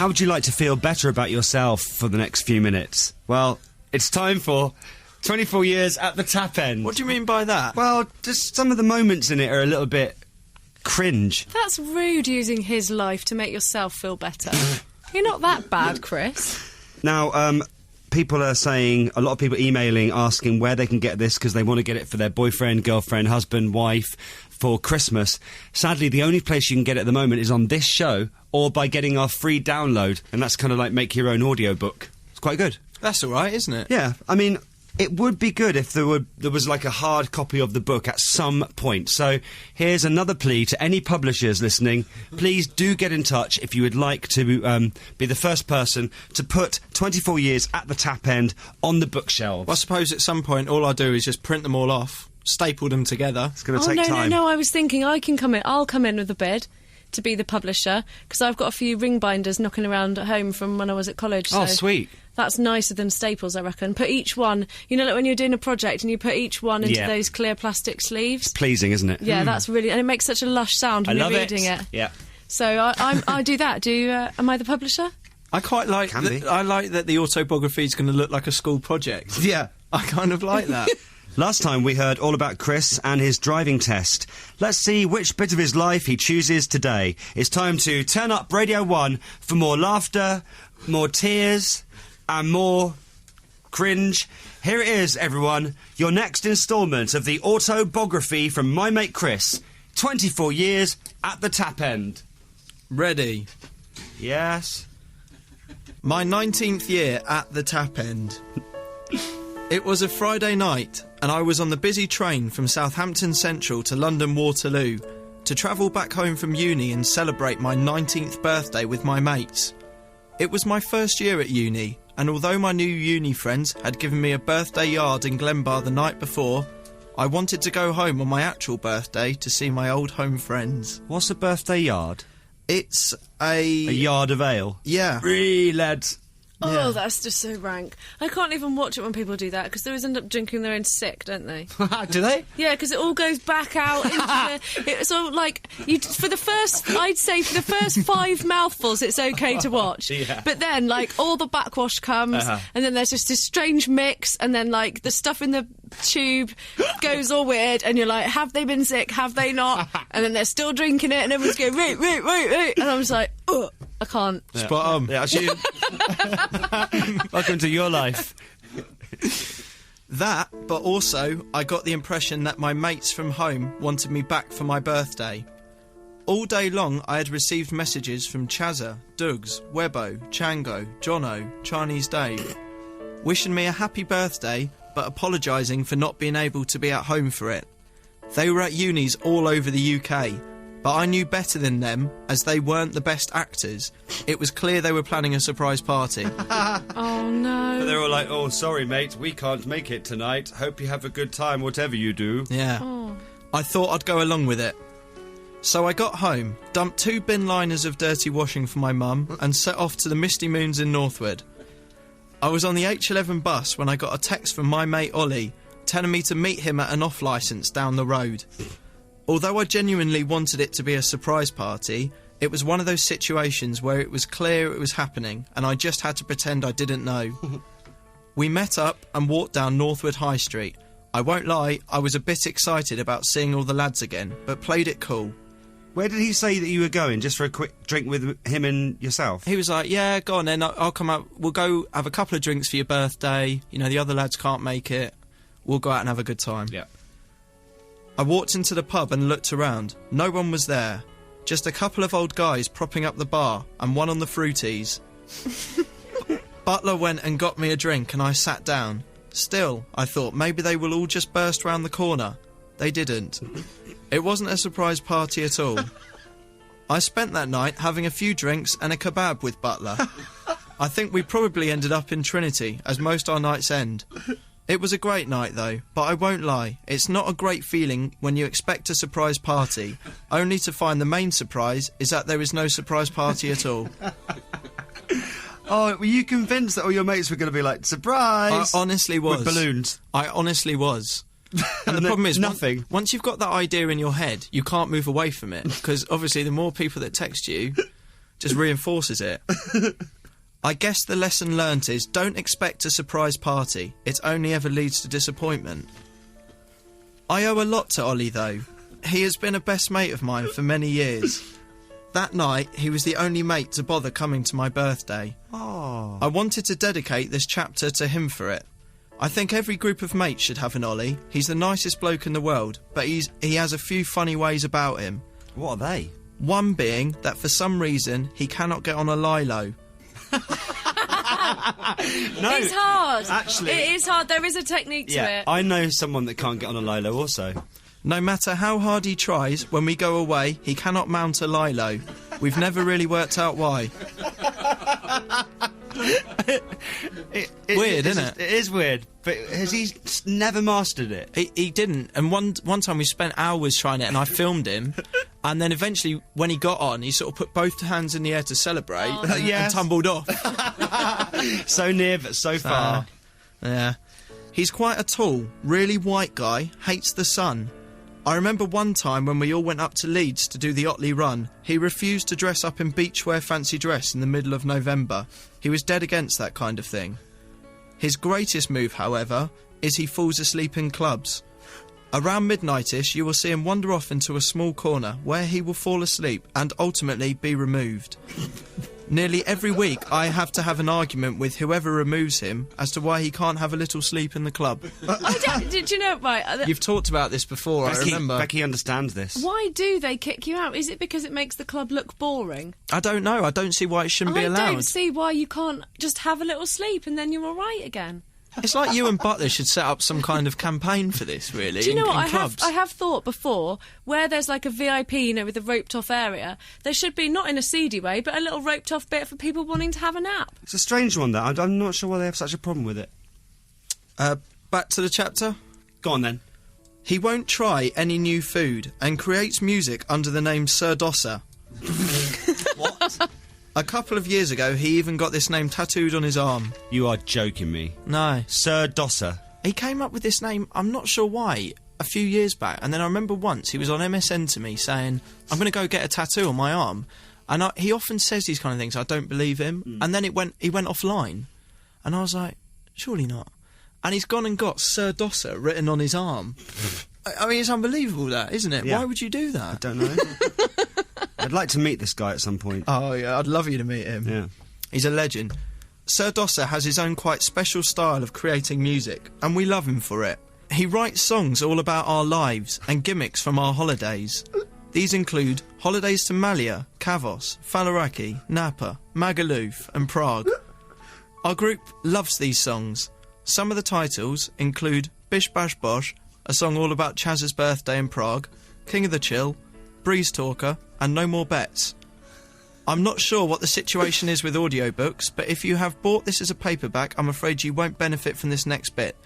How would you like to feel better about yourself for the next few minutes? Well, it's time for 24 Years at the Tap End. What do you mean by that? Well, just some of the moments in it are a little bit cringe. That's rude, using his life to make yourself feel better. You're not that bad, Chris. Now, people are saying, a lot of people emailing, asking where they can get this because they want to get it for their boyfriend, girlfriend, husband, wife for Christmas. Sadly, the only place you can get it at the moment is on this show or by getting our free download, and that's kind of like make your own audiobook. It's quite good. That's all right, isn't it? Yeah, I mean, it would be good if there was like a hard copy of the book at some point. So here's another plea to any publishers listening. Please do get in touch if you would like to be the first person to put 24 Years at the Tap End on the bookshelves. Well, I suppose at some point all I do is just print them all off, staple them together. It's going to take time. No, I was thinking I'll come in with a bid to be the publisher, because I've got a few ring binders knocking around at home from when I was at college. Oh, so sweet. That's nicer than staples, I reckon. Put each one, you know, like when you're doing a project and you put each one into those clear plastic sleeves. It's pleasing, isn't it? Yeah, that's really... And it makes such a lush sound when you're reading it. Yeah. So I do that. Am I the publisher? I quite like I like that the autobiography is going to look like a school project. Yeah. I kind of like that. Last time we heard all about Chris and his driving test. Let's see which bit of his life he chooses today. It's time to turn up Radio 1 for more laughter, more tears, and more cringe. Here it is, everyone. Your next instalment of the autobiography from my mate Chris. 24 Years at the Tap End. Ready? Yes. My 19th year at the Tap End. It was a Friday night, and I was on the busy train from Southampton Central to London Waterloo to travel back home from uni and celebrate my 19th birthday with my mates. It was my first year at uni, and although my new uni friends had given me a birthday yard in Glenbar the night before, I wanted to go home on my actual birthday to see my old home friends. What's a birthday yard? It's a yard of ale? Yeah. Really, lads? Oh, Yeah. that's just so rank. I can't even watch it when people do that, because they always end up drinking their own sick, don't they? Do they? Yeah, because it all goes back out into the... So, like, I'd say for the first 5 mouthfuls, it's okay to watch. Yeah. But then, like, all the backwash comes, and then there's just this strange mix, and then, like, the stuff in the tube goes all weird, and you're like, have they been sick? Have they not? And then they're still drinking it, and everyone's going, wait. And I'm just like, ugh, I can't. Yeah. Spot on. Yeah, actually... Welcome to your life. That, but also, I got the impression that my mates from home wanted me back for my birthday. All day long, I had received messages from Chazza, Dougs, Webbo, Chango, Jono, Chinese Dave, wishing me a happy birthday, but apologising for not being able to be at home for it. They were at unis all over the UK, but I knew better than them, as they weren't the best actors. It was clear they were planning a surprise party. Oh, no. But they're all like, oh, sorry, mate, we can't make it tonight. Hope you have a good time, whatever you do. Yeah. Oh. I thought I'd go along with it. So I got home, dumped 2 bin liners of dirty washing for my mum, and set off to the Misty Moons in Northwood. I was on the H11 bus when I got a text from my mate Ollie, telling me to meet him at an off-licence down the road. Although I genuinely wanted it to be a surprise party, it was one of those situations where it was clear it was happening, and I just had to pretend I didn't know. We met up and walked down Northwood High Street. I won't lie, I was a bit excited about seeing all the lads again, but played it cool. Where did he say that you were going? Just for a quick drink with him and yourself? He was like, yeah, go on then, I'll come out, we'll go have a couple of drinks for your birthday, you know, the other lads can't make it, we'll go out and have a good time. Yeah. I walked into the pub and looked around. No one was there. Just a couple of old guys propping up the bar and one on the fruities. Butler went and got me a drink and I sat down. Still, I thought maybe they will all just burst round the corner. They didn't. It wasn't a surprise party at all. I spent that night having a few drinks and a kebab with Butler. I think we probably ended up in Trinity, as most our nights end. It was a great night though, but I won't lie, it's not a great feeling when you expect a surprise party, only to find the main surprise is that there is no surprise party at all. Oh, were you convinced that all your mates were going to be like, surprise? I honestly was. With balloons? I honestly was. And the problem is, nothing. Once you've got that idea in your head, you can't move away from it, because obviously the more people that text you, Just reinforces it. I guess the lesson learnt is don't expect a surprise party. It only ever leads to disappointment. I owe a lot to Ollie, though. He has been a best mate of mine for many years. That night, he was the only mate to bother coming to my birthday. Oh. I wanted to dedicate this chapter to him for it. I think every group of mates should have an Ollie. He's the nicest bloke in the world, but he has a few funny ways about him. What are they? One being that for some reason he cannot get on a lilo. No, It's hard. Actually, It is hard. There is a technique to yeah, it. I know someone that can't get on a lilo also. No matter how hard he tries, when we go away, he cannot mount a lilo. We've never really worked out why. Weird, isn't it? It is weird, but has he never mastered it? He didn't, and one time we spent hours trying it, and I filmed him, and then eventually, when he got on, he sort of put both hands in the air to celebrate, Oh, no. Yes. and tumbled off. So near, but so far. Yeah. He's quite a tall, really white guy, hates the sun. I remember one time when we all went up to Leeds to do the Otley Run, he refused to dress up in beachwear fancy dress in the middle of November. He was dead against that kind of thing. His greatest move, however, is he falls asleep in clubs. Around midnightish, you will see him wander off into a small corner where he will fall asleep and ultimately be removed. Nearly every week, I have to have an argument with whoever removes him as to why he can't have a little sleep in the club. Did you know, right? You've talked about this before, I remember. Becky understands this. Why do they kick you out? Is it because it makes the club look boring? I don't know. I don't see why it shouldn't be I allowed. don't see why you can't just have a little sleep and then you're all right again. It's like you and Butler should set up some kind of campaign for this, really. Do you know what? in clubs. I have thought before, where there's like a VIP, with a roped off area, there should be, not in a seedy way, but a little roped off bit for people wanting to have a nap. It's a strange one, that. I'm not sure why they have such a problem with it. Back to the chapter. Go on, then. He won't try any new food and creates music under the name Sir Dosser. What? A couple of years ago, he even got this name tattooed on his arm. You are joking me. No. Sir Dosser. He came up with this name, I'm not sure why, a few years back. And then I remember once he was on MSN to me saying, I'm going to go get a tattoo on my arm. And he often says these kind of things, I don't believe him. And then he went offline. And I was like, surely not. And he's gone and got Sir Dosser written on his arm. I mean, it's unbelievable, that, isn't it? Yeah. Why would you do I that? don't know. I'd like to meet this guy at some point. Oh, yeah, I'd love you to meet him. Yeah. He's a legend. Sir Dosser has his own quite special style of creating music, and we love him for it. He writes songs all about our lives and gimmicks from our holidays. These include holidays to Malia, Kavos, Faliraki, Napa, Magaluf and Prague. Our group loves these songs. Some of the titles include Bish Bash Bosh, a song all about Chaz's birthday in Prague, King of the Chill, Breeze Talker, and No More Bets. I'm not sure what the situation is with audiobooks, but if you have bought this as a paperback, I'm afraid you won't benefit from this next bit.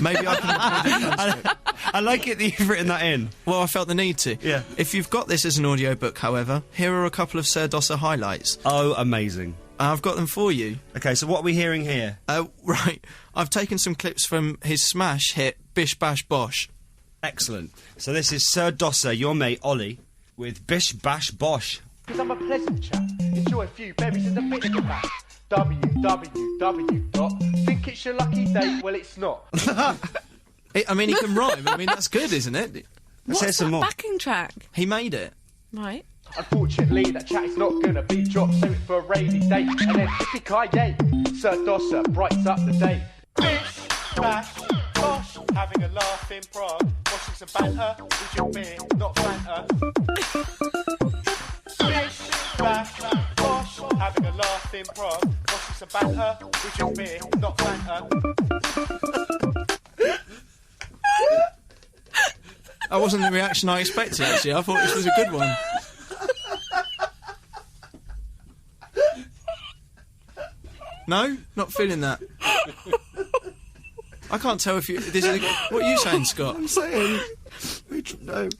Maybe I can... I like it that you've written that in. Well, I felt the need to. Yeah. If you've got this as an audiobook, however, here are a couple of Sir Dosser highlights. Oh, amazing. I've got them for you. Okay, so what are we hearing here? Right. I've taken some clips from his smash hit, Bish Bash Bosh. Excellent. So this is Sir Dosser, your mate Ollie, with Bish Bash Bosh. Because I'm a pleasant chap. Enjoy a few berries in the vinegar vat. www. Think it's your lucky day? Well, it's not. I mean, he can rhyme. I mean, that's good, isn't it? Let's What's hear some that more. backing track? He made it. Right. Unfortunately, that chat is not gonna be dropped. Save it for a rainy day. And then yippee-ki-yay, Sir Dosser brightens up the day. Bish, bash, bosh, having a laugh in Prague. Watching some banter with your beer, not Fanta. Bish, bash, bosh, having a laugh in Prague. Watching some banter with your beer, not Fanta. That wasn't the reaction I expected, actually. I thought this was a good one. No? Not feeling that. I can't tell if you... This is what are you saying, Scott? I'm saying we drink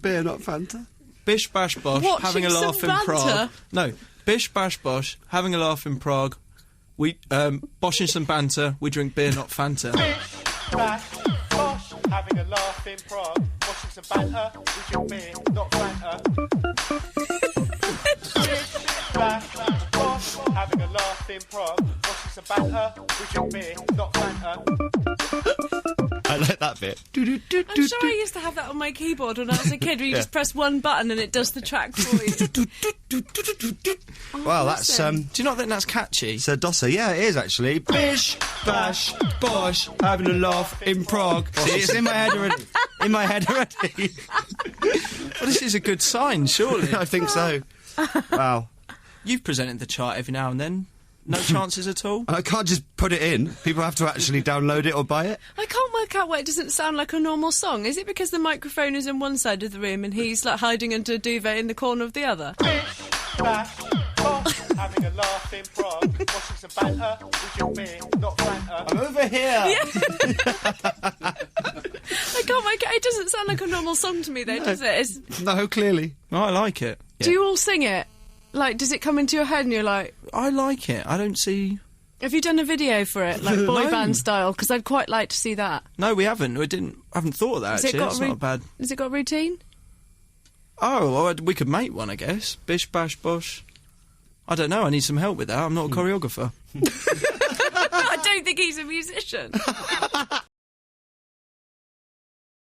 beer, not Fanta. Bish Bash Bosh, Watching having a laugh in some Prague. banter. No, Bish Bash Bosh, having a laugh in Prague. We, boshing some banter, we drink beer, not Fanta. Bish, bash, bosh, having a laugh in Prague. Watching some banter with your beer, not Fanta. Bish Bash Bosh, having a laugh in Prague. Watching some banter, we drink beer, not Fanta. I like that bit. I'm sure I used to have that on my keyboard when I was a kid, where you just press one button and it does the track for you. Well, that's Do you not think that's catchy? Sir Dosser. Yeah, it is actually. Bish Bash Bosh, having a laugh in Prague. See, it's in my head already. In my head already. Well, this is a good sign, surely. I think so. Wow. You've presented the chart every now and then. No chances at all? I can't just put it in. People have to actually download it or buy it. I can't work out why it doesn't sound like a normal song. Is it because the microphone is in one side of the room and he's like hiding under a duvet in the corner of the other? Bish Bash Bosh, having a laugh in Prague. Watching some banter, we drink beer, not Fanta. I'm over here. I can't work out. It doesn't sound like a normal song to me, though, does it? No, clearly. Oh, I like it. Do you all sing it? Like, does it come into your head and you're like... I like it. I don't see... Have you done a video for it, like boy No. band style? Because I'd quite like to see that. No, we haven't. I haven't thought of that, actually. That's not bad. Has it got a routine? Oh, well, we could make one, I guess. Bish, bash, bosh. I don't know. I need some help with that. I'm not a choreographer. I don't think he's a musician.